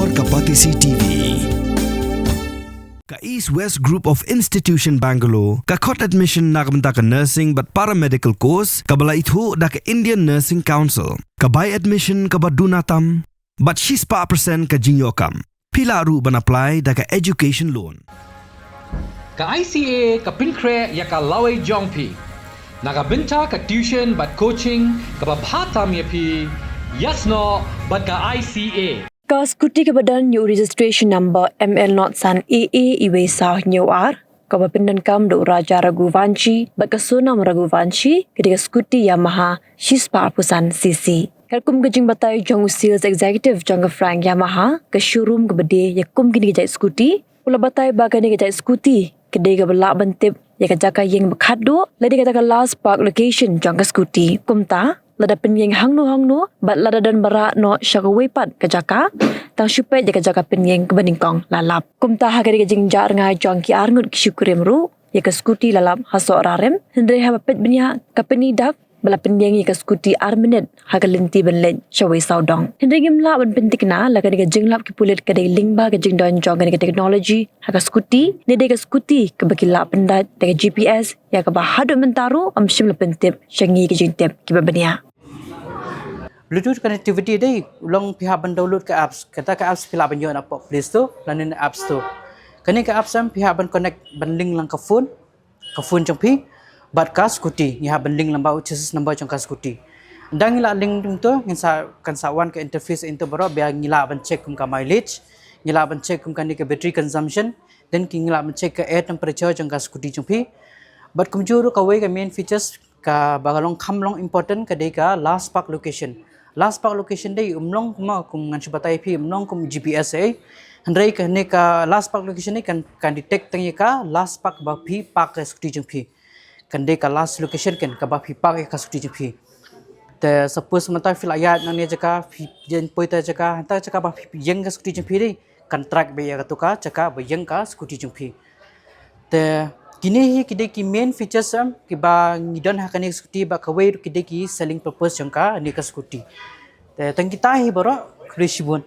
Bor Kapatisi TV. Ka East West Group of Institution Bangalore, ka khot admission nakamta ka nursing but paramedical course, ka bala ithu da ka Indian Nursing Council, ka buy admission ka badunatam, but she's pa percent ka Pyndonkam. Pila ru ban apply da ka education loan. Ka ICA ka pinkre ya ka laway jongpi. Nakabinta ka tuition but coaching ka babhatam ya pi. Yes no but ka ICA. Ka Scooty ka badan new registration number ML not san AA iwe sa new R. Ka Pyndonkam do Raja Raghuvanshi but ka Sonam Raghuvanshi ketika Scooty Yamaha Shispa Pusan CC. Kalkum gajing batay jong sales executive jong Frank Yamaha ke showroom ke bede yakum kini kejai Scooty. Pula batay bagani kejai Scooty kedai ke belak bentip ya ke Jaka Ïeng Khatduh ladi kata ke last park location jong ke Scooty. Kumta lada Ïeng hangnu bat lada dan barak no syakawepat ke Jaka tang syupet ya ke Jaka Ïeng ke Pyndonkam lalap. Kumta hagari kejing jar ngai jong ki arngut ki Kurim ru ya ke Scooty lalap hasok rarem hendrai habapet benya ke penidak bala Ïeng ya ke Scooty armenet hagalenti benlet syawai saudong. Hendrai gimla ban pentikna la kani kejing lap ki pulit kadai lingba kejing don jong kani ke teknologi ha ke Scooty ni de ke Scooty ke bakila pendat de ke GPS ya ke bahadut mentaru am syim la pentip syangi kejing tip ki babenia. Bluetooth connectivity day ulang pihak ban download ke apps kata ke apps pihak ban yo apa Play Store dan App Store. Kani ke apps am pihak ban connect ban link lang ke phone jong pi bat ka Scooty ni ha ban link lamba chassis number jong ka Scooty. Ndang ngila link tung tu kan sa wan ke interface into baro biar ngila ban check kum ka mileage, ngila ban check kum kan ke battery consumption, dan ngila ban check ke air temperature jong ka Scooty jong pi. Bat kum juru ka way ka main features ka bagalong kamlong important ka day ka last park location. Last park location day umlong kuma kum ngan subatai pi umlong kum GPS ai handrai ka ne ka last park location ni kan detect tang ka last park ba pi park ka Scooty jong pi kan day ka last location kan ka ba pi park ka Scooty jong pi te suppose mata fil ayat nang ne jaka pi jen poita jaka hanta jaka ba pi Ïeng ka Scooty jong pi dei kan track be ya ka tu ka jaka ba Ïeng ka Scooty jong pi te kini hi kide ki main features am ki ba ngidon ha kani Scooty ba kawai kide ki selling purpose jong ka ni ka Scooty te tang kita hi baro krishibun.